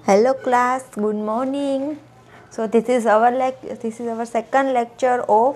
Hello class, good morning. So this is our second lecture of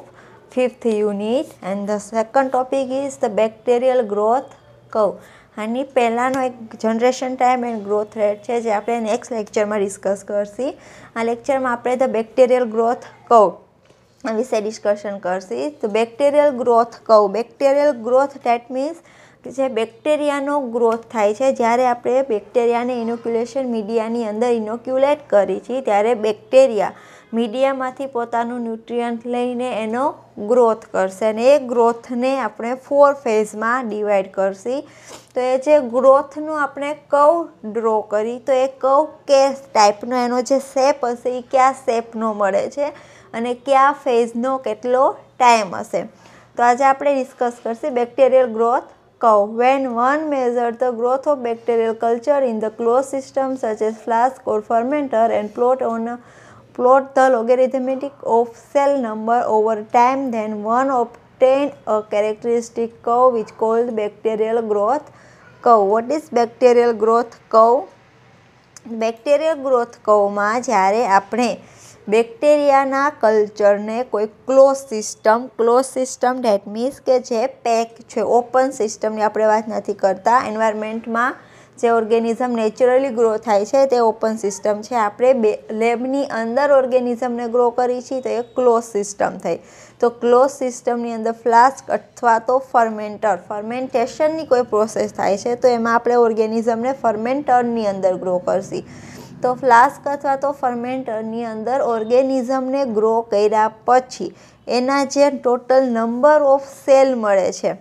fifth unit and the second topic is the bacterial growth curve. આની પહેલાંનો એક generation time and growth rate છે જે આપણે next લેક્ચરમાં discuss કરશી. આ લેક્ચરમાં આપણે ધ બેક્ટેરિયલ ગ્રોથ કર્વ વિશે ડિસ્કશન કરશી. તો bacterial growth curve, bacterial growth date means કે જે બેક્ટેરિયાનો ગ્રોથ થાય છે જ્યારે આપણે બેક્ટેરિયાને ઇનોક્યુલેશન મીડિયાની અંદર ઇનોક્યુલેટ કરી છીએ ત્યારે બેક્ટેરિયા મીડિયામાંથી પોતાનું ન્યુટ્રિયન્ટ લઈને એનો ગ્રોથ કરશે અને એ ગ્રોથને આપણે 4 ફેઝમાં ડિવાઈડ કરશી. તો એ જે ગ્રોથનું આપણે કર્વ ડ્રો કરી તો એ કર્વ કે ટાઈપનો એનો જે શેપ હશે એ કયા શેપનો મળે છે અને કયા ફેઝનો કેટલો ટાઈમ હશે. તો આજે આપણે discuss Karshi bacterial growth curve. When one measures the growth of bacterial culture in the closed system such as flask or fermenter and plot the logarithmic of cell number over time, then one obtain a characteristic curve which called bacterial growth curve. What is bacterial growth curve? Bacterial growth કર્વમાં જ્યારે આપણે બેક્ટેરિયાના કલ્ચરને કોઈ close system date means કે જે pack છે, open સિસ્ટમની આપણે વાત નથી કરતા. એન્વાયરમેન્ટમાં જે ઓર્ગેનિઝમ નેચરલી ગ્રો થાય છે તે ઓપન સિસ્ટમ છે. આપણે લેબની અંદર ઓર્ગેનિઝમને ગ્રો કરી છીએ તો એ ક્લોઝ સિસ્ટમ થઈ. તો ક્લોઝ સિસ્ટમની અંદર ફ્લાસ્ક અથવા તો ફર્મેન્ટેશનની કોઈ પ્રોસેસ થાય છે તો એમાં આપણે ઓર્ગેનિઝમને ફર્મેન્ટરની અંદર ગ્રો કરશી. તો ફ્લાસ્ક અથવા તો ફર્મેન્ટરની અંદર ઓર્ગેનિઝમને ગ્રો કર્યા પછી એના જે ટોટલ નંબર ઓફ સેલ મળે છે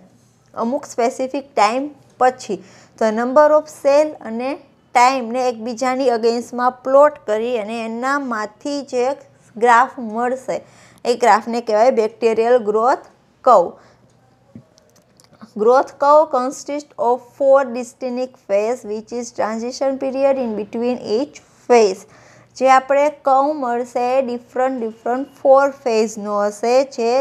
અમુક સ્પેસિફિક ટાઈમ પછી, તો નંબર ઓફ સેલ અને ટાઈમને એકબીજાની અગેન્સ્ટમાં પ્લોટ કરી અને એનામાંથી જે ગ્રાફ મળશે એ ગ્રાફને કહેવાય bacterial growth curve. Growth curve consists of 4 distinct phases which is transition period in between each phase. જે આપણે કર્વ મળશે ડિફરન્ટ 4 ફેઝનો હશે. જે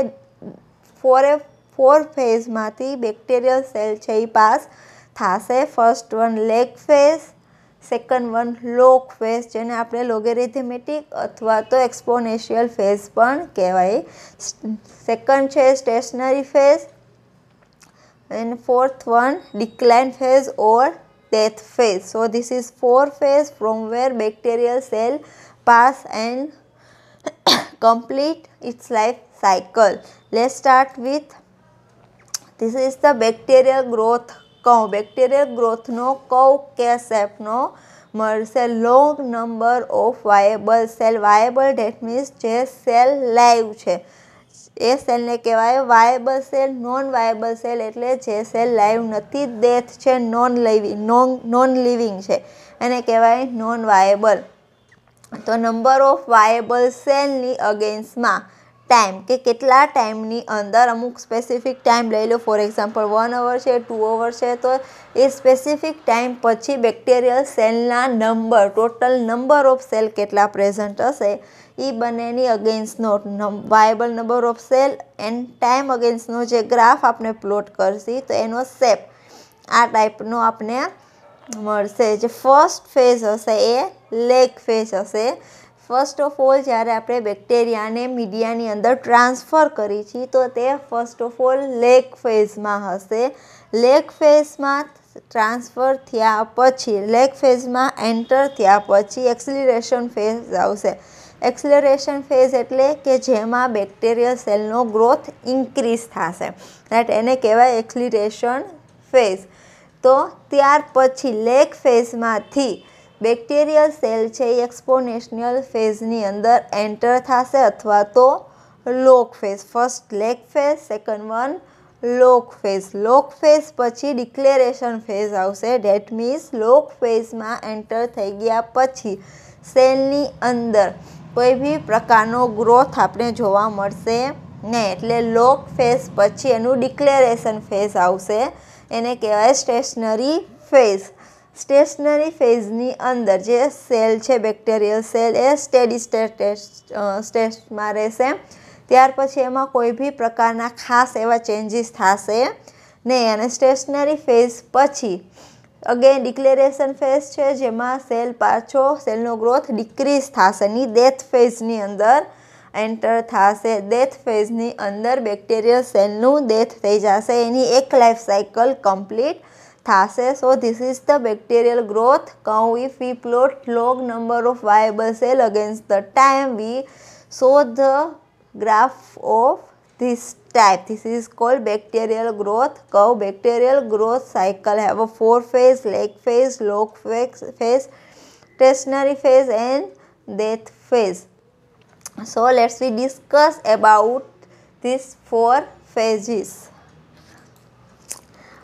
4 ફેઝમાંથી બેક્ટેરિયલ સેલ છે એ પાસ થશે. First one lag phase, second one log phase જેને આપણે લોગેરિથમેટિક અથવા તો એક્સપોનેન્શિયલ ફેઝ પણ કહેવાય. સેકન્ડ છે stationary phase and fourth one decline phase or death phase. So this is 4 phase from where bacterial cell pass and complete its life cycle. Let's start with this is the bacterial growth curve. Bacterial growth no curve કે shape નો મળશે. long number of viable cell. viable that means જે cell live છે એ સેલને કહેવાય viable cell. Non viable cell એટલે જે cell live નથી, death છે, નોન લિવિંગ છે, એને કહેવાય નોન વાયેબલ. તો નંબર ઓફ વાયેબલ સેલની અગેન્સ્ટમાં ટાઈમ કે કેટલા ટાઈમની અંદર અમુક સ્પેસિફિક ટાઈમ લઈ લો. ફોર એક્ઝામ્પલ 1 અવર છે, 2 અવર છે, તો એ સ્પેસિફિક ટાઈમ પછી બેક્ટેરિયલ સેલના number, total number of cell કેટલા પ્રેઝન્ટ હશે એ બંનેની અગેન્સ્ટનો viable number of cell and time અગેન્સ્ટનો જે ગ્રાફ આપણે પ્લોટ કરશી તો એનો શેપ આ ટાઈપનો આપણે મળશે. જે ફર્સ્ટ ફેઝ હશે એ લેગ ફેઝ હશે. ફર્સ્ટ ઓફ ઓલ જ્યારે આપણે બેક્ટેરિયાને મીડિયાની અંદર ટ્રાન્સફર કરી છીએ તો તે ફર્સ્ટ ઓફ ઓલ લેગ ફેઝમાં હશે. લેગ ફેઝમાં ટ્રાન્સફર થયા પછી, લેગ ફેઝમાં એન્ટર થયા પછી એક્સિલરેશન ફેઝ આવશે. એક્સિલરેશન ફેઝ એટલે કે જેમાં બેક્ટેરિયલ સેલનો ગ્રોથ ઇન્ક્રીઝ થશે, રાઈટ, એને કહેવાય એક્સિલરેશન ફેઝ. તો ત્યાર પછી લેગ ફેઝમાંથી બેક્ટેરિયલ સેલ છે એ એક્સપોનેન્શિયલ ફેઝની અંદર એન્ટર થશે અથવા તો log phase. First lag phase, second one log phase. Log phase પછી ડિક્લેરેશન ફેઝ આવશે. ડેટ મીન્સ લોગ ફેઝમાં એન્ટર થઈ ગયા પછી સેલની અંદર કોઈ બી પ્રકારનો ગ્રોથ આપણે જોવા મળશે નહીં. એટલે લોગ ફેઝ પછી એનું ડિક્લેરેશન ફેઝ આવશે, એને કહેવાય સ્ટેશનરી ફેઝ. સ્ટેશનરી ફેઝની અંદર જે સેલ છે બેક્ટેરિયલ સેલ એ સ્ટેડી સ્ટેટમાં રહેશે. ત્યાર પછી એમાં કોઈ બી પ્રકારના ખાસ એવા ચેન્જીસ થશે નહીં. અને સ્ટેશનરી ફેઝ પછી अगेन डिक्लेरेशन फेज है जेमा सेल पाछो सेलनो ग्रोथ डिक्रीज थाशे नी डेथ फेजनी अंदर एंटर थाशे। डेथ फेजनी अंदर बेक्टेरियल सेलनु डेथ थई जशे, एनी एक लाइफ साइकल कम्प्लीट थाशे। So this is the bacterial growth curve. If we plot log number of viable cell against the time, we show the graph of this type. This is called bacterial growth curve. Bacterial growth cycle have a 4 phase: lag phase, log phase, stationary phase and death phase. So let's we discuss about these 4 phases.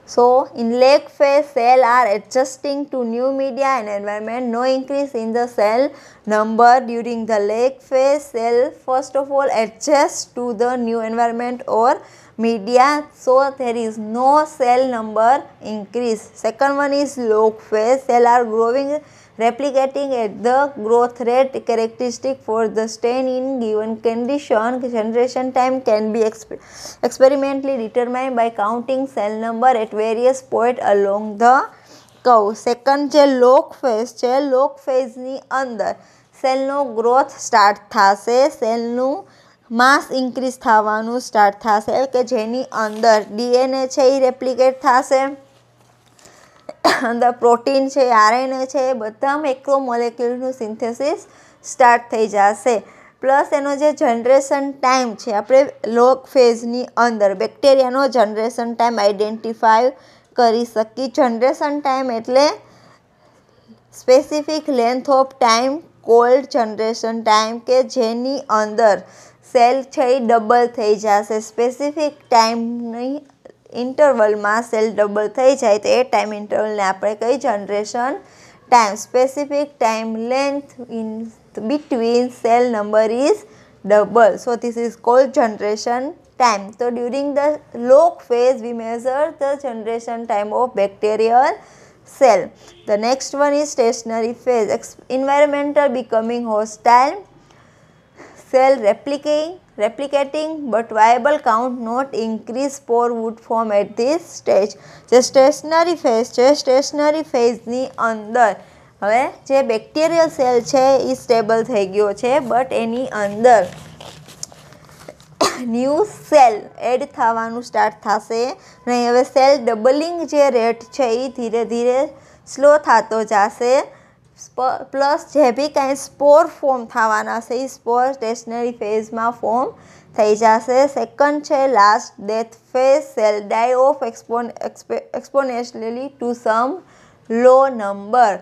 So in lag phase, cell are adjusting to new media and environment. No increase in the cell number during the lag phase. Cell first of all adjusts to the new environment or media, so there is no cell number increase. Second one is log phase. Cell are growing, replicating at the growth rate characteristic for the strain in given condition. Generation time can be experimentally determined by counting cell number at various points along the curve. Second છે log phase છે. log phase ની અંદર સેલનો growth start થશે, સેલનું માસ increase થવાનું start થશે કે જેની અંદર ડીએનએ છે એ રેપ્લિકેટ થશે, અંદર પ્રોટીન છે, આરએનએ છે, બધા મેક્રોમોલેક્યુલનું સિન્થેસિસ સ્ટાર્ટ થઈ જશે. પ્લસ એનો જે જનરેશન ટાઈમ છે, આપણે લોગ ફેઝની અંદર બેક્ટેરિયાનો જનરેશન ટાઈમ આઈડેન્ટિફાઈ કરી શકીએ. જનરેશન ટાઈમ એટલે specific length of time cold generation time કે જેની અંદર સેલ છે એ ડબલ થઈ જશે. સ્પેસિફિક ટાઈમની ઇન્ટરવલમાં સેલ ડબલ થઈ જાય તો એ ટાઈમ ઇન્ટરવલને આપણે કઈ generation time. Specific time length in between cell number is double, so this is called generation time. So during the log phase we measure the generation time of bacterial cell. The next one is stationary phase. Environmental becoming hostile, cell replicating but viable count not increase, spore would form at this stage. જે stationary phase છે, stationary ફેઝની અંદર હવે જે bacterial cell છે એ stable થઈ ગયો છે, બટ એની અંદર ન્યૂ સેલ એડ થવાનું સ્ટાર્ટ થશે ને હવે સેલ ડબલિંગ જે રેટ છે એ ધીરે ધીરે સ્લો થતો જશે. પ્લસ જે બી કાંઈ સ્પોર ફોર્મ થવાના છે એ સ્પોર સ્ટેશનરી ફેઝમાં ફોર્મ થઈ જશે. સેકન્ડ છે last death phase. Cell die off exponentially to some low number.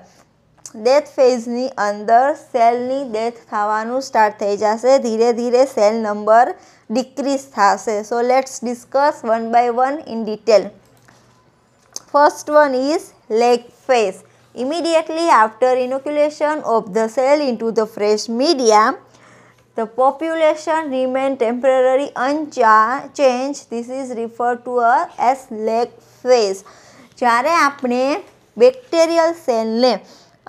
Death ફેઝની અંદર સેલની ડેથ થવાનું સ્ટાર્ટ થઈ જશે, ધીરે ધીરે સેલ નંબર ડિક્રીઝ થશે. So let's discuss one by one in detail. First one is lag phase. Immediately after inoculation of the cell into the fresh media, the population remain temporarily unchanged. This is referred to as lag phase. જ્યારે આપણે bacterial સેલને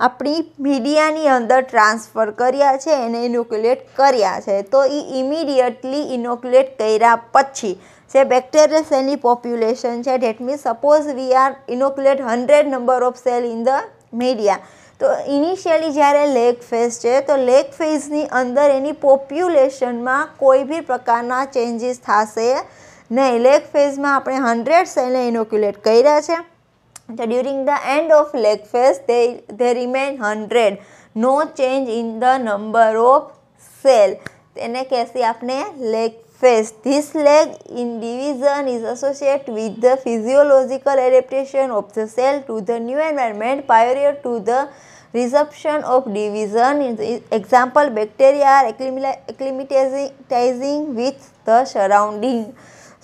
આપણી મીડિયાની અંદર transfer કર્યા છે, એને ઇનોક્યુલેટ કર્યા છે, તો એ ઇમિડિયેટલી ઇનોક્યુલેટ કર્યા પછી જે બેક્ટેરિયલ સેલની પોપ્યુલેશન છે, that means suppose we are inoculate 100 number of cell in the media, તો ઇનિશિયલી જ્યારે લેગ ફેઝ છે તો લેગ ફેઝની અંદર એની પોપ્યુલેશનમાં કોઈ બી પ્રકારના ચેન્જીસ થશે નહીં. લેગ ફેઝમાં આપણે 100 સેલને ઇનોક્યુલેટ કર્યા છે, so during the end of lag phase they remain 100, no change in the number of cell. તેને કહેશે આપણે lag phase. This lag in division is associated with the physiological adaptation of the cell to the new environment prior to the resumption of division. Example, bacteria are acclimatizing with the surrounding.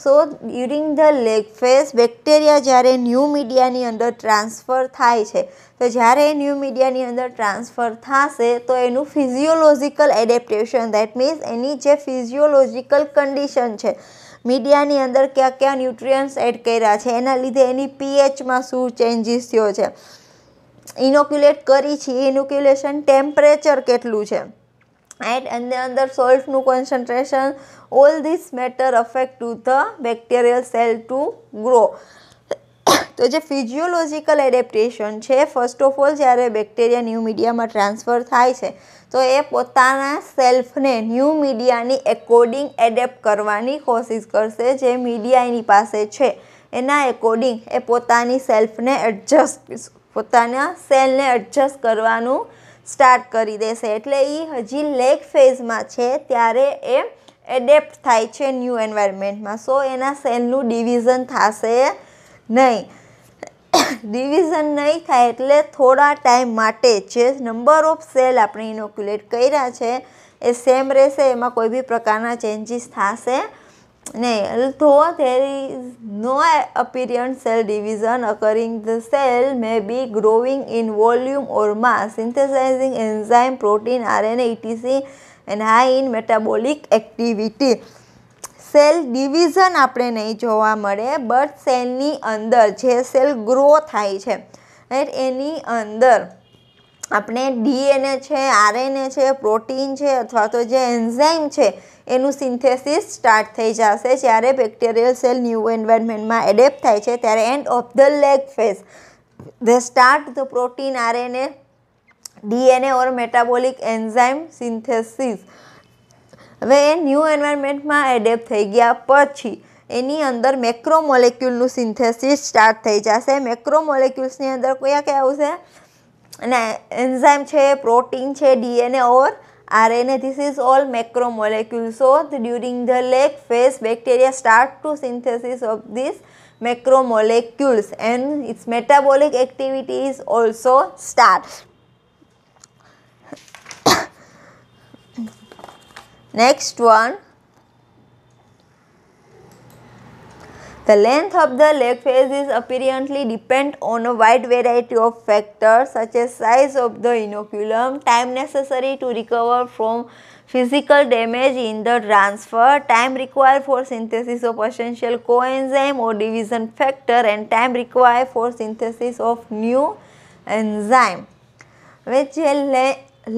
So during the lag phase bacteria જ્યારે new મીડિયાની અંદર transfer થાય છે, તો જ્યારે new મીડિયાની અંદર transfer થશે તો એનું ફિઝિયોલોજિકલ એડેપ્ટેશન, દેટ મીન્સ એની જે ફિઝિયોલોજિકલ કન્ડિશન છે, મીડિયાની અંદર કયા કયા ન્યુટ્રિયન્ટ્સ એડ કર્યા છે, એના લીધે એની પીએચમાં શું ચેન્જીસ થયો છે, ઇનોક્યુલેટ કરી છે ઇનોક્યુલેશન ટેમ્પરેચર કેટલું છે, એન્ડ અંદર સોલ્ટનું concentration, all this matter affect to the bacterial cell to grow. तो जे फिजियोलॉजिकल एडेप्टेशन है, फर्स्ट ऑफ ऑल જ્યારે બેક્ટેરિયા ન્યૂ મીડિયામાં ટ્રાન્સફર થાય છે તો એ પોતાના સેલ્ફને ન્યૂ મીડિયાની એકોર્ડિંગ એડેપ્ટ કરવાની કોશિશ કરશે. જે મીડિયા એની પાસે છે એના એકોર્ડિંગ એ પોતાની સેલ્ફને એડજસ્ટ, પોતાના સેલને એડજસ્ટ કરવાનું સ્ટાર્ટ કરી દેશે. એટલે એ હજી લેગ ફેઝમાં છે ત્યારે એ એડેપ્ટ થાય છે ન્યૂ એન્વાયરમેન્ટમાં. સો એના સેલનું ડિવિઝન થશે નહીં. ડિવિઝન નહીં થાય એટલે થોડા ટાઈમ માટે જે નંબર ઓફ સેલ આપણે ઇનોક્યુલેટ કર્યા છે એ સેમ રહેશે, એમાં કોઈ બી પ્રકારના ચેન્જીસ થશે નહીં. Though there is no apparent cell division occurring, the cell may be growing in volume or mass, synthesising enzyme, protein, RNA, ETC and high in metabolic activity. Cell division આપણે નહીં જોવા મળે, બટ સેલની અંદર જે cell grow થાય છે right, એની અંદર આપણે ડીએનએ છે, આરએનએ છે, પ્રોટીન છે અથવા તો જે એન્ઝાઇમ છે એનું સિન્થેસિસ સ્ટાર્ટ થઈ જશે. જ્યારે બેક્ટેરિયલ સેલ ન્યૂ એન્વાયરમેન્ટમાં એડેપ્ટ થાય છે ત્યારે end of the lag phase they start the protein, RNA, DNA or metabolic enzyme synthesis. હવે એ ન્યૂ એન્વાયરમેન્ટમાં એડેપ્ટ થઈ ગયા પછી એની અંદર મેક્રોમોલેક્યુલનું સિન્થેસિસ સ્ટાર્ટ થઈ જશે. મેક્રોમોલેક્યુલ્સની અંદર કયા કયા આવશે? અને એન્ઝાઇમ છે, પ્રોટીન છે, DNA or RNA. This is all macromolecule. So during the lag phase bacteria start to synthesis of this macromolecules and its metabolic activity is also start. Next one, the length of the leg phase is apparently depend on a wide variety of factors such as size of the inoculum, time necessary to recover from physical damage in the transfer, time required for synthesis of essential coenzyme or division factor, and time required for synthesis of new enzyme. Which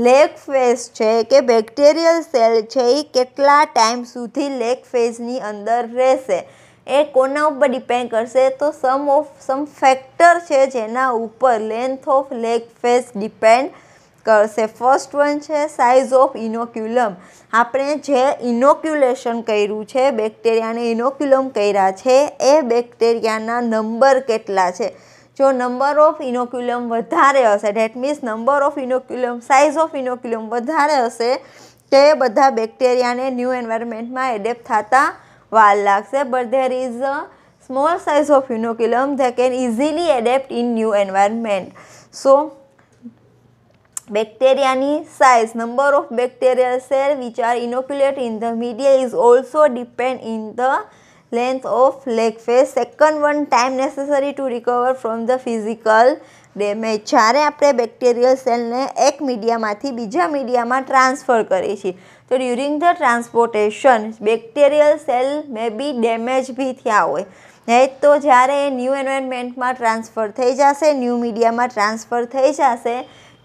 lag phase છે કે bacterial cell છે એ કેટલા time સુધી leg ફેઝની અંદર રહેશે એ કોના ઉપર ડિપેન્ડ કરશે? તો સમ ફેક્ટર છે જેના ઉપર length of lag phase depend કરશે. ફર્સ્ટ વન છે સાઇઝ ઓફ ઇનોક્યુલમ. આપણે જે ઇનોક્યુલેશન કર્યું છે, બેક્ટેરિયાને ઇનોક્યુલમ કર્યા છે એ બેક્ટેરિયાના નંબર કેટલા છે. જો નંબર ઓફ ઇનોક્યુલમ વધારે હશે, date means number of inoculum, size of inoculum વધારે હશે તે બધા બેક્ટેરિયાને ન્યૂ એન્વાયરમેન્ટમાં એડેપ્ટ થતા વાર લાગશે. But there is a small size of inoculum they can easily adapt in new environment. So બેક્ટેરિયાની size, number of bacterial cell which are inoculate in the media is also depend in the length of leg phase. Second one, time necessary to recover from the physical damage. જ્યારે આપણે bacterial સેલને એક મીડિયામાંથી બીજા મીડિયામાં transfer કરીએ છીએ તો during the transportation bacterial cell may be damage બી થયા હોય રાઈટ. તો જ્યારે એ ન્યૂ એન્વાયરમેન્ટમાં ટ્રાન્સફર થઈ જશે, ન્યૂ મીડિયામાં ટ્રાન્સફર થઈ જશે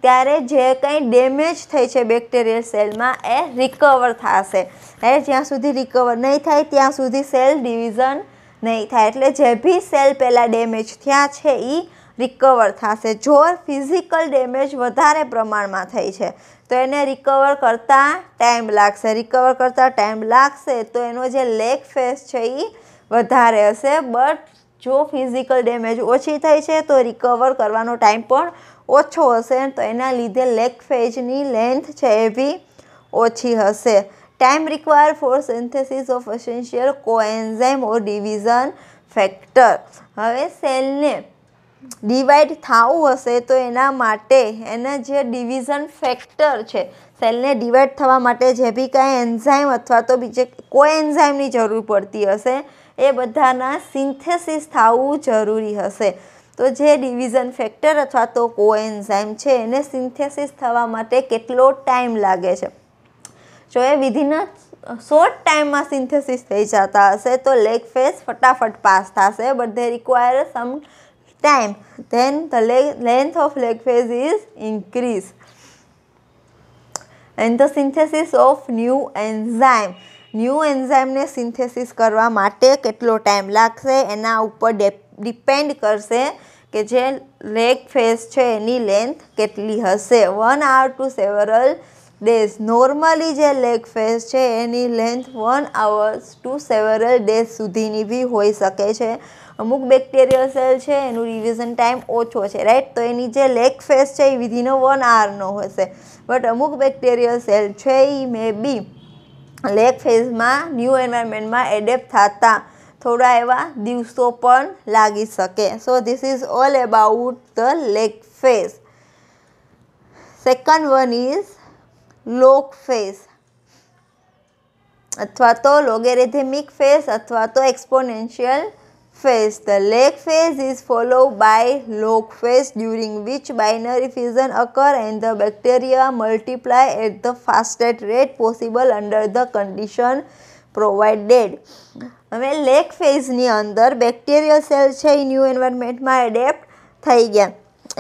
ત્યારે જે કંઈ ડેમેજ થઈ છે બેક્ટેરિયલ સેલમાં એ રિકવર થશે રાઈટ. જ્યાં સુધી રિકવર નહીં થાય ત્યાં સુધી સેલ ડિવિઝન નહીં થાય. એટલે જે બી સેલ પહેલાં ડેમેજ થયા છે એ રિકવર થશે. જો ફિઝિકલ ડેમેજ વધારે પ્રમાણમાં થઈ છે તો એને રિકવર કરતાં ટાઈમ લાગશે. રિકવર કરતાં ટાઈમ લાગશે તો એનો જે લેગ ફેઝ છે એ વધારે હશે. બટ જો ફિઝિકલ ડેમેજ ઓછી થઈ છે તો રિકવર કરવાનો ટાઈમ પણ ઓછો હશે તો એના લીધે લેગ ફેઝની લેન્થ છે એ બી ઓછી હશે. Time require for synthesis of essential coenzyme or division factor. હવે સેલને ડિવાઈડ થવું હશે તો એના માટે એના જે ડિવિઝન ફેક્ટર છે, સેલને ડિવાઈડ થવા માટે જે બી કાંઈ એન્ઝાઇમ અથવા તો બીજે કોએન્ઝાઇમની જરૂર પડતી હશે એ બધાના સિન્થેસિસ થવું જરૂરી હશે. તો જે ડિવિઝન ફેક્ટર અથવા તો કોએન્ઝાઇમ છે એને સિન્થેસિસ થવા માટે કેટલો ટાઈમ લાગે છે? જો એ વિધિન શોર્ટ ટાઈમમાં સિન્થેસિસ થઈ જતા હશે તો લેગ ફેઝ ફટાફટ પાસ થશે. But they require some time, then the length of lag phase is increase. And the synthesis of new enzyme. New એન્ઝાઇમને સિન્થેસિસ કરવા માટે કેટલો ટાઈમ લાગશે એના ઉપર ડિપેન્ડ કરશે કે જે લેગ ફેઝ છે એની લેન્થ કેટલી હશે. 1 hour to several days. Normally જે લેગ ફેઝ છે એની length 1 hours to several days સુધીની બી હોઈ શકે છે. અમુક બેક્ટેરિયલ સેલ છે એનું ડિવિઝન ટાઈમ ઓછો છે, રાઈટ, તો એની જે લેગ ફેઝ છે એ વિધિન 1 hourનો હશે. બટ અમુક બેક્ટેરિયલ સેલ છે એ મે બી લેગ ફેઝમાં ન્યૂ એન્વાયરમેન્ટમાં એડેપ્ટ થતા થોડા એવા દિવસો પણ લાગી શકે. So this is all about the lag phase. Second one is log phase અથવા તો લોગેરિધમિક ફેઝ અથવા તો exponential phase. The lag phase is followed by log phase during which binary fission occur and the bacteria multiply at the fastest rate possible under the condition provided. હવે leg ફેઝની અંદર bacterial cell છે એ new એન્વાયરમેન્ટમાં adept થઈ ગયા.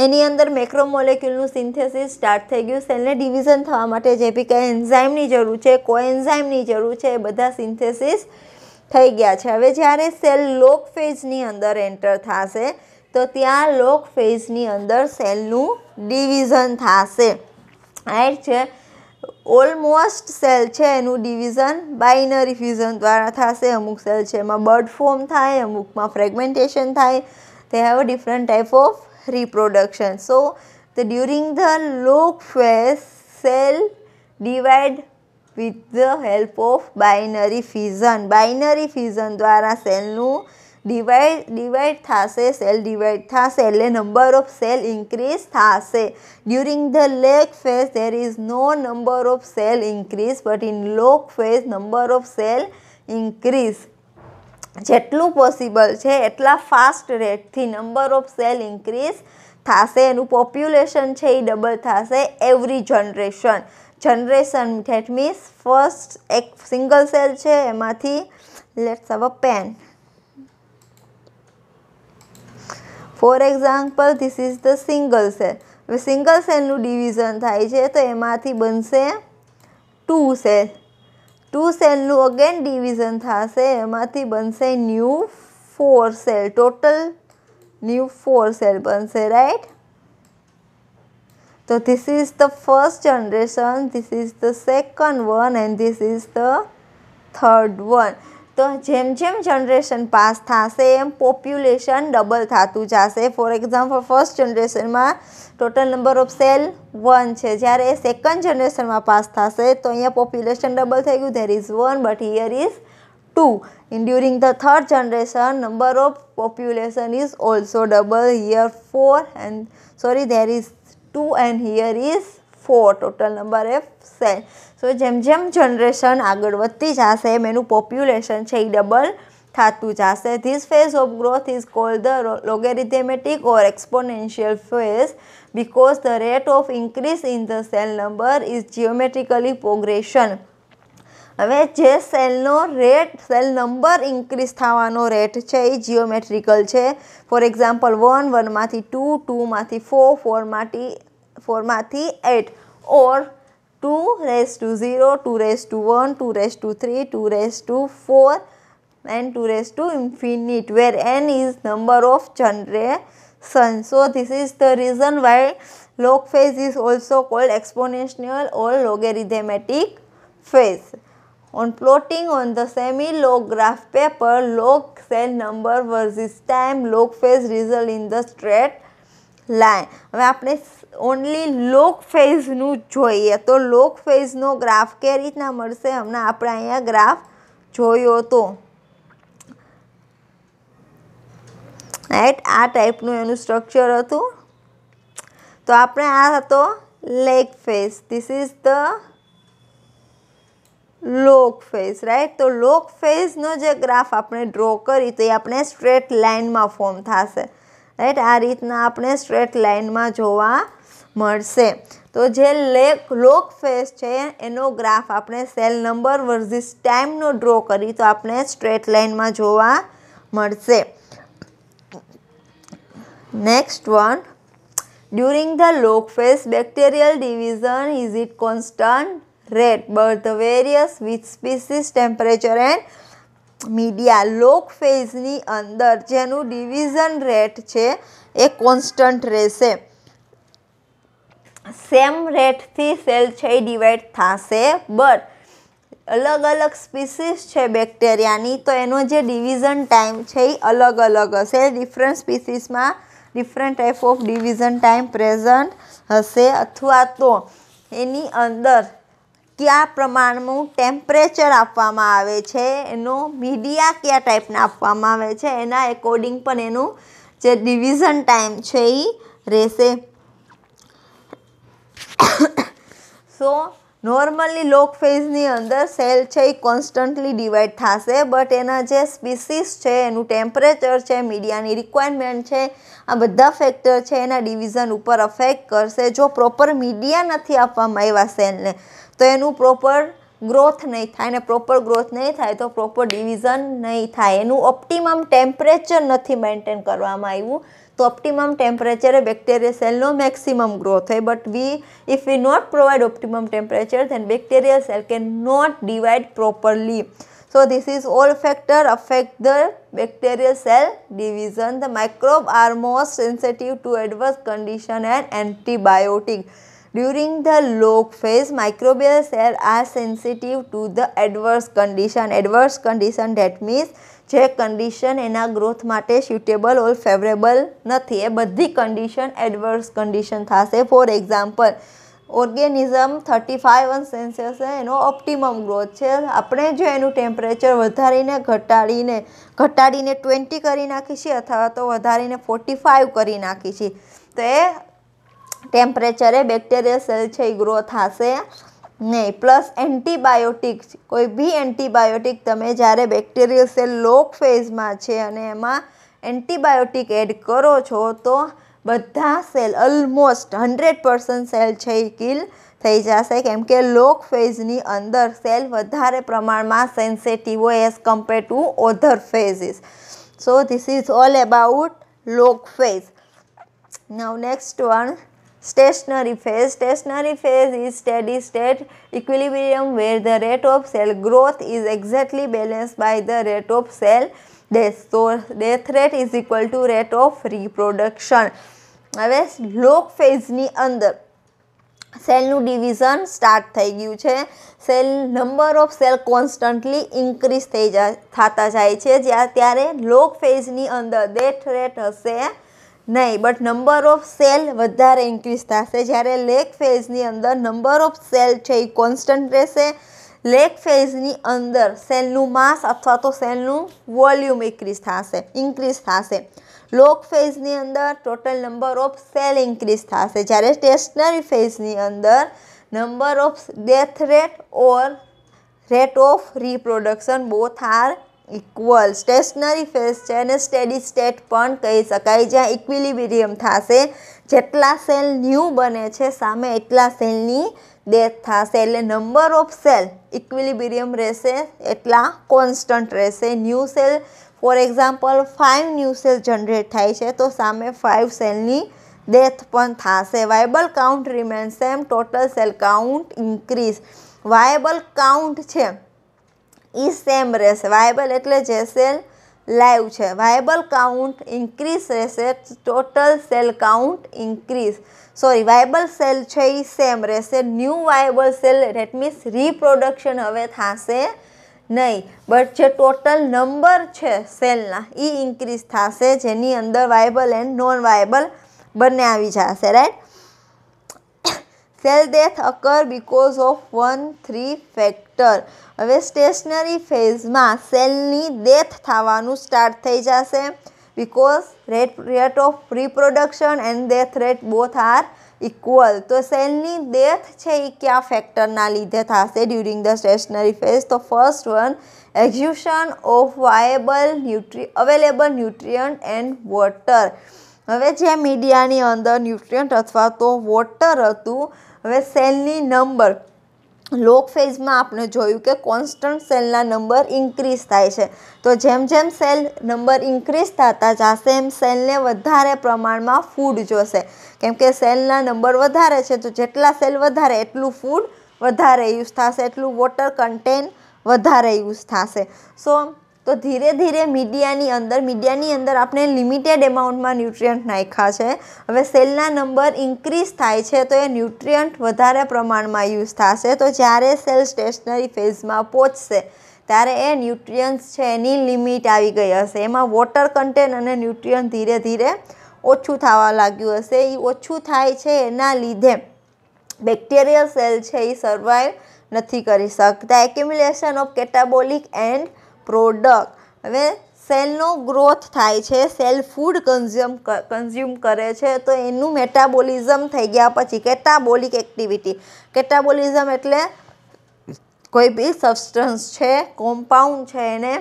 એની અંદર મેક્રોમોલેક્યુલનું synthesis start થઈ ગયું. સેલને ડિવિઝન થવા માટે જે બી કંઈ એન્ઝાઇમની જરૂર છે, કોએન્ઝાઇમની જરૂર છે, એ બધા સિન્થેસિસ થઈ ગયા છે. હવે જ્યારે સેલ લોગ ફેઝની અંદર એન્ટર થશે તો ત્યાં લોગ ફેઝની અંદર સેલનું ડિવિઝન થશે, રાઈટ છે. ઓલમોસ્ટ સેલ છે એનું ડિવિઝન બાઇનરી ફ્યુઝન દ્વારા થશે. અમુક સેલ છે એમાં બડ ફોર્મ થાય, અમુકમાં ફ્રેગમેન્ટેશન થાય. they have a different type of reproduction. So during the log phase, cell divide with the help of binary fission. Binary fission દ્વારા સેલનું ડિવાઈડ થશે, સેલ ડિવાઈડ થશે એટલે નંબર ઓફ સેલ ઇન્ક્રીઝ થશે. During the lag phase there is no number of cell increase but in log phase number of cell increase. જેટલું possible છે એટલા fast રેટથી નંબર ઓફ સેલ ઇન્ક્રીઝ થશે. એનું population છે એ ડબલ થશે every generation. That means first એક સિંગલ સેલ છે એમાંથી let's have a pen. For example this is the single cell. હવે સિંગલ સેલનું ડિવિઝન થાય છે તો એમાંથી બનશે 2 સેલ. 2 સેલનું અગેન ડિવિઝન થશે, એમાંથી બનશે new 4 cell. Total new 4 cell બનશે, રાઈટ. તો this is the first generation, this is the second one and this is the third one. તો જેમ જેમ જનરેશન પાસ થશે એમ પોપ્યુલેશન ડબલ થતું જશે. ફોર એક્ઝામ્પલ ફર્સ્ટ જનરેશનમાં ટોટલ નંબર ઓફ સેલ 1 છે. જ્યારે સેકન્ડ જનરેશનમાં પાસ થશે તો અહીંયા પોપ્યુલેશન ડબલ થઈ ગયું, there is 1 but here is 2. In during the third generation number of population is also double, here 4 and there is 2 and here is 4 total number of cell. So જેમ જેમ generation આગળ વધતી જશે એમ એનું population છે એ ડબલ થતું જશે. This phase of growth is called the logarithmic or exponential phase because the rate of increase in the cell number is geometrically progression. હવે જે સેલનો રેટ, સેલ નંબર ઇન્ક્રીઝ થવાનો રેટ છે એ જીઓમેટ્રિકલ છે. For example 1, 1માંથી 2, 2માંથી 4, 4માંથી 8 or 2^0, 2^1, 2^3, 2^4 and 2^infinite where n is number of generations. So this is the reason why log phase is also called exponential or logarithmic phase. On plotting on the semi-log graph paper, log cell number versus time, log phase result in the straight line. હવે આપણે only log ફેઝનું જોઈએ તો log ફેઝનો graph કઈ રીતના મળશે, હમણાં આપણે અહીંયા ગ્રાફ જોયો હતો, રાઈટ. આ ટાઈપનું એનું સ્ટ્રક્ચર હતું. તો આપણે આ હતો lag phase, this is the log phase, right. તો લોગ ફેઝનો જે ગ્રાફ આપણે ડ્રો કરી તો એ આપણે સ્ટ્રેટ લાઇનમાં ફોર્મ થશે, રાઈટ. આ રીતના આપણે સ્ટ્રેટ લાઇનમાં જોવા મળશે. તો જે લોગ ફેઝ છે એનો ગ્રાફ આપણે સેલ નંબર વર્સિસ ટાઈમનો ડ્રો કરી તો આપણે સ્ટ્રેટ લાઇનમાં જોવા મળશે. Next one, during the log phase bacterial division is it constant, rate but the various with species temperature and media. log phase ની અંદર જેનું ડિવિઝન રેટ છે એ કોન્સ્ટન્ટ રહેશે. સેમ રેટથી સેલ છે એ ડિવાઈડ થશે બટ અલગ અલગ સ્પીસીસ છે બેક્ટેરિયાની તો એનો જે ડિવિઝન ટાઈમ છે એ અલગ અલગ હશે. ડિફરન્ટ સ્પીસીસમાં different type of division time present હશે અથવા તો એની અંદર કયા પ્રમાણનું ટેમ્પરેચર આપવામાં આવે છે, એનો મીડિયા કયા ટાઈપના આપવામાં આવે છે એના એકોર્ડિંગ પણ એનું જે ડિવિઝન ટાઈમ છે એ રહેશે. સો નોર્મલી લોગ ફેઝની અંદર સેલ છે એ કોન્સ્ટન્ટલી ડિવાઈડ થશે બટ એના જે સ્પીસીસ છે, એનું ટેમ્પરેચર છે, મીડિયાની રિક્વાયરમેન્ટ છે, આ બધા ફેક્ટર છે એના ડિવિઝન ઉપર અફેક્ટ કરશે. જો પ્રોપર મીડિયા નથી આપવામાં આવ્યા સેલને તો એનું પ્રોપર ગ્રોથ નહીં થાય, ને પ્રોપર ગ્રોથ નહીં થાય તો પ્રોપર ડિવિઝન નહીં થાય. એનું ઓપ્ટિમમ ટેમ્પરેચર નથી મેન્ટેન કરવામાં આવ્યું તો ઓપ્ટિમમ ટેમ્પરેચરે બેક્ટેરિયલ સેલનો મેક્સિમમ ગ્રોથ હોય but if we not provide optimum temperature then bacterial cell cannot divide properly. So this is all factor affect the bacterial cell division. The microbe are most sensitive to adverse condition and antibiotic. During the log phase, microbial cells are sensitive to the adverse condition. Adverse condition that means જે condition એના growth માટે suitable ઓર favourable નથી એ બધી condition adverse condition થશે. For example organism 35°C છે એનો optimum growth છે. આપણે જો એનું ટેમ્પરેચર વધારીને ઘટાડીને 20 કરી નાખી છીએ અથવા તો વધારીને 45 કરી નાખી છીએ તો એ ટેમ્પરેચરે બેક્ટેરિયલ સેલ છે એ ગ્રો થશે નહીં. પ્લસ એન્ટીબાયોટિક, કોઈ બી એન્ટીબાયોટિક તમે જ્યારે બેક્ટેરિયલ સેલ લોગ ફેઝમાં છે અને એમાં એન્ટીબાયોટિક એડ કરો છો તો બધા સેલ ઓલમોસ્ટ 100% સેલ છે એ કિલ થઈ જશે કેમ કે લોગ ફેઝની અંદર સેલ વધારે પ્રમાણમાં સેન્સિટિવ હોય as compare to other ફેઝિસ. So this is all about log phase. Now next one, stationary phase. Stationary phase is steady state equilibrium where the rate of cell growth is exactly balanced by the rate of cell death. So death rate is equal to rate of reproduction. હવે log ફેઝની અંદર સેલનું division start થઈ ગયું છે. Cell number of cell constantly increase થતા જાય છે ત્યારે લોગ ફેઝની અંદર ડેથ રેટ હશે નહીં બટ નંબર ઓફ સેલ વધારે ઇન્ક્રીઝ થશે. જ્યારે લેગ ફેઝની અંદર નંબર ઓફ સેલ છે એ કોન્સ્ટન્ટ રહેશે. લેગ ફેઝની અંદર સેલનું માસ અથવા તો સેલનું વોલ્યુમ ઇન્ક્રીઝ થશે. લોગ ફેઝની અંદર total number of cell increase થશે. જ્યારે સ્ટેશનરી ફેઝની અંદર number of death rate or rate of reproduction both are equal. Stationary phase છે અને સ્ટેડી સ્ટેટ પણ કહી શકાય જ્યાં ઇક્વિલિબ્રિયમ થશે. જેટલા સેલ ન્યૂ બને છે સામે એટલા સેલની ડેથ થશે એટલે નંબર ઓફ સેલ ઇક્વિલિબ્રિયમ રહેશે એટલા કોન્સ્ટન્ટ રહેશે. New cell for example 5 new cell generate થાય છે તો સામે 5 સેલની ડેથ પણ થશે. Viable count remain same, total cell count increase. Viable count છે એ સેમ રહેશે. વાયબલ એટલે જે સેલ લાઈવ છે. વાયબલ કાઉન્ટ ઇન્ક્રીઝ રહેશે, total cell count increase. Viable cell છે એ સેમ રહેશે. New viable cell that means reproduction હવે થશે નહીં બટ જે ટોટલ નંબર છે સેલના એ ઇન્ક્રીઝ થશે જેની અંદર વાયબલ એન્ડ નોન વાયબલ બંને આવી જશે. Right. Cell death occur because of 1-3 factor. હવે સ્ટેશનરી ફેઝમાં સેલની ડેથ થવાનું સ્ટાર્ટ થઈ જશે because rate of reproduction and death rate both are equal. તો સેલની ડેથ છે એ કયા ફેક્ટરના લીધે થશે ડ્યુરિંગ ધ સ્ટેશનરી ફેઝ? તો first one, exhaustion of available nutrient and water. હવે જે મીડિયાની અંદર ન્યુટ્રિયન્ટ અથવા તો વોટર હતું, હવે સેલની નંબર લોગ ફેઝમાં આપણે જોયું કે કોન્સ્ટન્ટ સેલના નંબર ઇન્ક્રીઝ થાય છે. તો જેમ જેમ સેલ નંબર ઇન્ક્રીઝ થતા જશે એમ સેલને વધારે પ્રમાણમાં ફૂડ જોશે કેમ કે સેલના નંબર વધારે છે તો જેટલા સેલ વધારે એટલું ફૂડ વધારે યુઝ થશે, એટલું વોટર કન્ટેન્ટ વધારે યુઝ થશે. તો ધીરે ધીરે મીડિયાની અંદર આપણે લિમિટેડ એમાઉન્ટમાં ન્યુટ્રિયન્ટ નાખ્યા છે. હવે સેલના નંબર ઇન્ક્રીઝ થાય છે તો એ ન્યુટ્રિયન્ટ વધારે પ્રમાણમાં યુઝ થશે. તો જ્યારે સેલ સ્ટેશનરી ફેઝમાં પહોંચશે ત્યારે એ ન્યુટ્રિયન્ટ્સ છે એની લિમિટ આવી ગઈ હશે. એમાં વોટર કન્ટેન્ટ અને ન્યુટ્રિયન્ટ ધીરે ધીરે ઓછું થવા લાગ્યું હશે. એ ઓછું થાય છે એના લીધે બેક્ટેરિયલ સેલ છે એ સર્વાઈવ નથી કરી શકતા. Accumulation of catabolic end product. હવે સેલનો ગ્રોથ થાય છે, સેલ ફૂડ કન્ઝ્યુમ કરે છે તો એનું મેટાબોલિઝમ થઈ ગયા પછી કેટાબોલિક એક્ટિવિટી. કેટાબોલિઝમ એટલે કોઈ બી સબસ્ટન્સ છે, કોમ્પાઉન્ડ છે, એને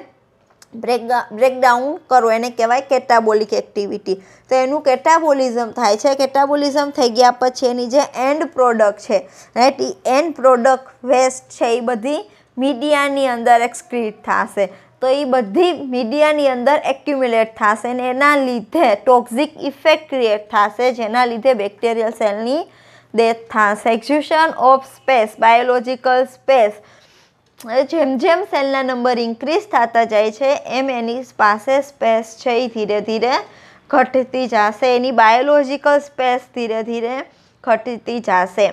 બ્રેકડાઉન કરવું, એને કહેવાય કેટાબોલિક એક્ટિવિટી. તો એનું કેટાબોલિઝમ થાય છે. કેટાબોલિઝમ થઈ ગયા પછી એની જે એન્ડ પ્રોડક્ટ છે, રાઈટ, એ એન્ડ પ્રોડક્ટ વેસ્ટ છે એ બધી મીડિયાની અંદર એક્સક્રીટ થશે. તો એ બધી મીડિયાની અંદર એક્યુમ્યુલેટ થશે અને એના લીધે ટોક્સિક ઇફેક્ટ ક્રિએટ થશે, જેના લીધે બેક્ટેરિયલ સેલની ડેથ થશે. એક્ઝ્યુશન ઓફ સ્પેસ, બાયોલોજિકલ સ્પેસ. જેમ જેમ સેલના નંબર ઇન્ક્રીઝ થતા જાય છે એમ એની પાસે સ્પેસ છે એ ધીરે ધીરે ઘટતી જશે. એની બાયોલોજિકલ સ્પેસ ધીરે ધીરે ઘટતી જશે.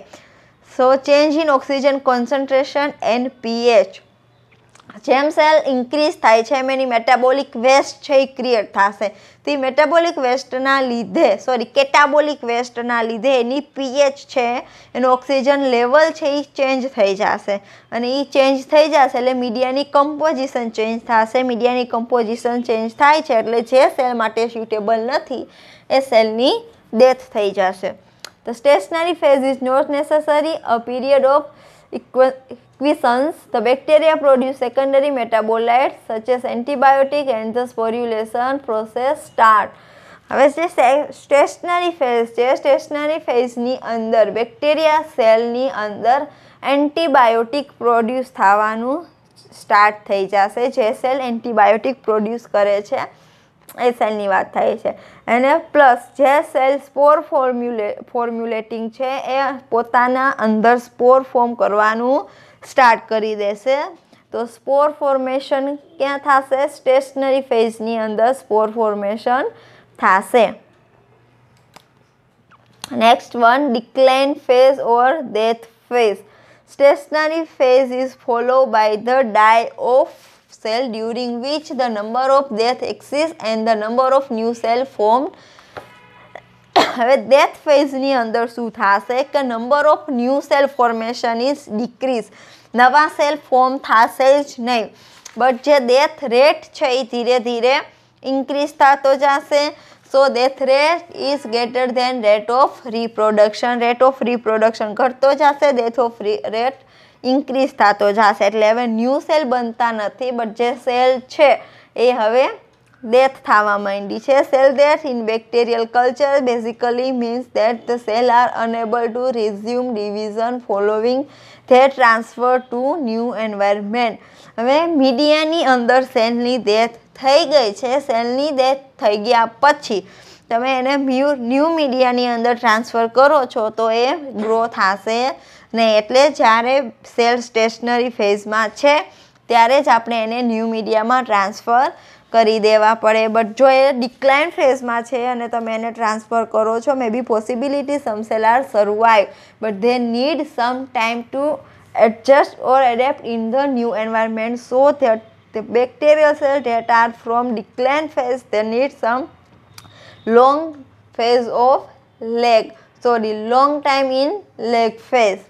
So change in oxygen concentration and pH. જેમ સેલ ઇન્ક્રીઝ થાય છે એમ એની મેટાબોલિક વેસ્ટ છે એ ક્રિએટ થશે. તે મેટાબોલિક વેસ્ટના લીધે કેટાબોલિક વેસ્ટના લીધે એની પીએચ છે, એનું ઓક્સિજન લેવલ છે એ ચેન્જ થઈ જશે. અને એ ચેન્જ થઈ જશે એટલે મીડિયાની કમ્પોઝિશન ચેન્જ થશે. મીડિયાની કમ્પોઝિશન ચેન્જ થાય છે એટલે જે સેલ માટે સ્યુટેબલ નથી એ સેલની ડેથ થઈ જશે. The stationary phase is not necessarily a period of quiescence. The bacteria produce secondary metabolites such as antibiotic and the sporulation process start. હવે જે સ્ટેશનરી ફેઝ છે, સ્ટેશનરી ફેઝની અંદર બેક્ટેરિયા સેલની અંદર એન્ટીબાયોટિક પ્રોડ્યુસ થવાનું સ્ટાર્ટ થઈ જશે. જે સેલ એન્ટીબાયોટિક પ્રોડ્યુસ કરે છે એ સેલની વાત થાય છે. અને પ્લસ જે સેલ સ્પોર ફોર્મ્યુલેટિંગ છે એ પોતાના અંદર સ્પોર ફોર્મ કરવાનું સ્ટાર્ટ કરી દેશે. તો સ્પોર ફોર્મેશન ક્યાં થશે? સ્ટેશનરી ફેઝની અંદર સ્પોર ફોર્મેશન થશે. Next one, decline phase or death phase. Stationary phase is followed by the die of cell during which the number of death exists and the number of new cell formed. હવે death ફેઝની અંદર શું થશે કે number of new cell formation is decrease. નવા cell form થશે જ નહીં, બટ જે ડેથ રેટ છે એ ધીરે ધીરે ઇન્ક્રીઝ થતો જશે. So death rate is greater than rate of reproduction. Rate of reproduction ઘટતો જશે, ડેથ ઓફ રેટ ઇન્ક્રીઝ થતો જશે. એટલે હવે ન્યૂ સેલ બનતા નથી, બટ જે સેલ છે એ હવે ડેથ થવા માંડી છે. Cell death in bacterial culture basically means that the cell are unable to resume division following their transfer to new environment. હવે મીડિયાની અંદર સેલની ડેથ થઈ ગઈ છે. સેલની ડેથ થઈ ગયા પછી તમે એને ન્યૂ મીડિયાની અંદર ટ્રાન્સફર કરો છો તો એ ગ્રો થશે નહીં. એટલે જ્યારે સેલ સ્ટેશનરી ફેઝમાં છે ત્યારે જ આપણે એને ન્યૂ મીડિયામાં ટ્રાન્સફર કરી દેવા પડે. બટ જો એ ડિક્લાઇન ફેઝમાં છે અને તમે એને ટ્રાન્સફર કરો છો, may be possibility some cell are survive but they need some time to adjust or adapt in the new environment. So that the bacterial cells that are from decline phase, they need some long phase of lag. So the long time in lag phase.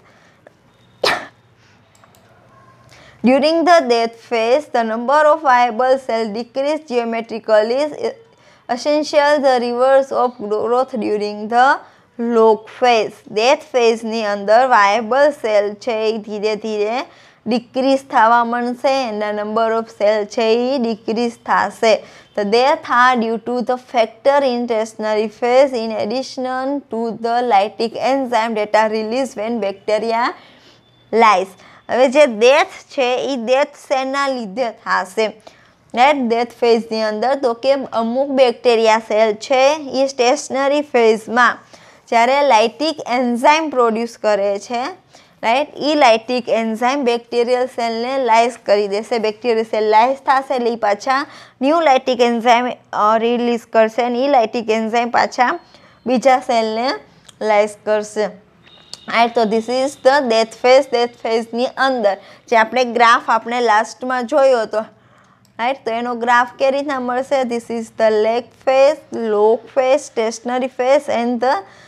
During the death phase, the number of viable cells decrease geometrically. Is essential the reverse of growth during the log phase. Death ફેઝની અંદર viable cell છે એ ધીરે ધીરે decrease થવા માંડશે, એના number of cell છે એ decrease થશે. The death are due to the factor in stationary phase in addition to the lytic enzyme that are released when bacteria lies. હવે જે ડેથ છે એ ડેથ શેના લીધે થશે ડેથ ફેઝની અંદર? તો કે અમુક બેક્ટેરિયા સેલ છે એ સ્ટેશનરી ફેઝમાં જ્યારે લાઇટિક એન્ઝાઇમ પ્રોડ્યુસ કરે છે, રાઈટ. ઈ લાઇટિક એન્ઝાઇમ બેક્ટેરિયલ સેલને લાઇઝ કરી દેશે. બેક્ટેરિયલ સેલ લાઇઝ થશે એટલે પાછા ન્યૂ લાઇટિક એન્ઝાઇમ રિલીઝ કરશે અને ઈ લાઇટિક એન્ઝાઇમ પાછા બીજા સેલને લાઇઝ કરશે. રાઈટ. તો this is the death phase. Death ફેઝની અંદર જે આપણે ગ્રાફ આપણે લાસ્ટમાં જોયો હતો, રાઈટ, તો એનો ગ્રાફ કેવી રીતના મળશે? This is the lag phase, log phase, stationary phase and the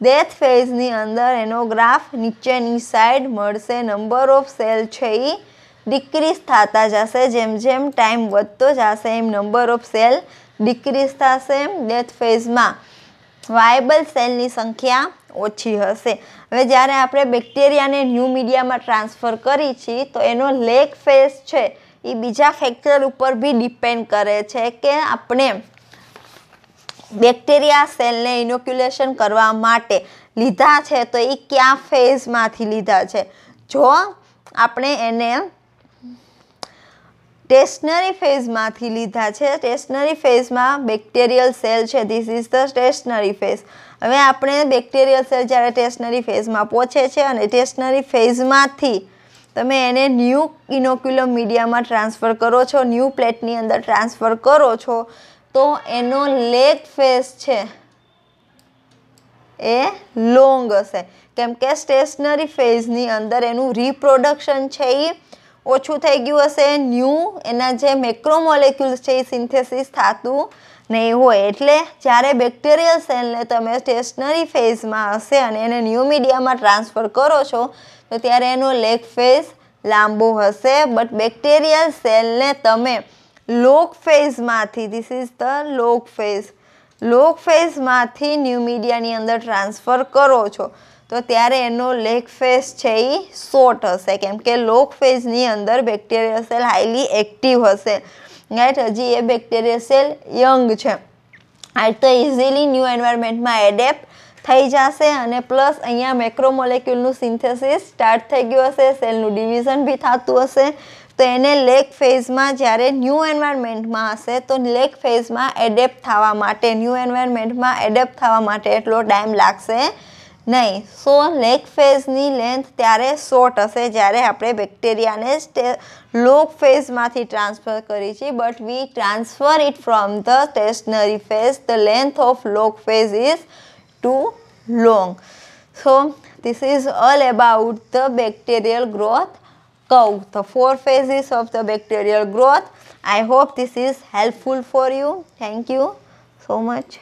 death ફેઝની અંદર એનો ગ્રાફ નીચેની સાઈડ મળશે. નંબર ઓફ સેલ છે એ ડિક્રીઝ થતા જશે. જેમ જેમ ટાઈમ વધતો જશે એમ નંબર ઓફ સેલ ડિક્રીઝ થશે. ડેથ ફેઝમાં વાયબલ સેલની સંખ્યા ઓછી હશે. હવે જ્યારે આપણે બેક્ટેરિયાને ન્યૂ મીડિયામાં ટ્રાન્સફર કરી છીએ તો એનો લેગ ફેઝ છે એ બીજા ફેક્ટર ઉપર બી ડિપેન્ડ કરે છે કે આપણે બેક્ટેરિયા સેલને ઇનોક્યુલેશન કરવા માટે લીધા છે તો એ કયા ફેઝમાંથી લીધા છે. જો આપણે એને સ્ટેશનરી ફેઝમાંથી લીધા છે, સ્ટેશનરી ફેઝમાં બેક્ટેરિયલ સેલ છે, this is the stationary phase. હવે આપણે બેક્ટેરિયલ સેલ જ્યારે સ્ટેશનરી ફેઝમાં પહોંચે છે અને સ્ટેશનરી ફેઝમાંથી તમે એને ન્યૂ ઇનોક્યુલમ મીડિયામાં ટ્રાન્સફર કરો છો, ન્યૂ પ્લેટની અંદર ટ્રાન્સફર કરો છો, તો એનો લેગ ફેઝ છે એ લોંગ હશે. કેમ કે સ્ટેશનરી ફેઝની અંદર એનું રિપ્રોડક્શન છે એ ઓછું થઈ ગયું હશે. ન્યૂ એના જે મેક્રોમોલેક્યુલ્સ છે એ સિન્થેસિસ થતું નહીં હોય. એટલે જ્યારે બેક્ટેરિયલ સેલને તમે સ્ટેશનરી ફેઝમાં હશે અને એને ન્યૂ મીડિયામાં ટ્રાન્સફર કરો છો તો ત્યારે એનો લેગ ફેઝ લાંબો હશે. બટ બેક્ટેરિયલ સેલને તમે લોગ ફેઝમાંથી, this is the log phase, log ફેઝમાંથી ન્યૂ મીડિયાની અંદર ટ્રાન્સફર કરો છો તો ત્યારે એનો લેગ ફેઝ છે એ શોર્ટ હશે. કેમ કે લોગ ફેઝની અંદર બેક્ટેરિયલ સેલ હાઈલી એક્ટિવ હશે. રાઈટ. હજી એ બેક્ટેરિયલ સેલ યંગ છે. રાઈટ. તો ઇઝીલી ન્યૂ એન્વાયરમેન્ટમાં એડેપ્ટ થઈ જશે અને પ્લસ અહીંયા મેક્રોમોલેક્યુલનું સિન્થેસિસ સ્ટાર્ટ થઈ ગયું હશે, સેલનું ડિવિઝન બી થતું હશે. તો એને લેગ ફેઝમાં જ્યારે ન્યૂ એન્વાયરમેન્ટમાં હશે તો લેગ ફેઝમાં એડેપ્ટ થવા માટે, ન્યૂ એન્વાયરમેન્ટમાં એડેપ્ટ થવા માટે એટલો ટાઈમ લાગશે નહીં. સો લેગ ફેઝની લેન્થ ત્યારે શોર્ટ હશે જ્યારે આપણે બેક્ટેરિયાને લોગ ફેઝમાંથી ટ્રાન્સફર કરી છે. But we transfer it from the stationary phase. The length of log phase is too long. So this is all about the bacterial growth curve, the 4 phases of the bacterial growth. I hope this is helpful for you. Thank you so much.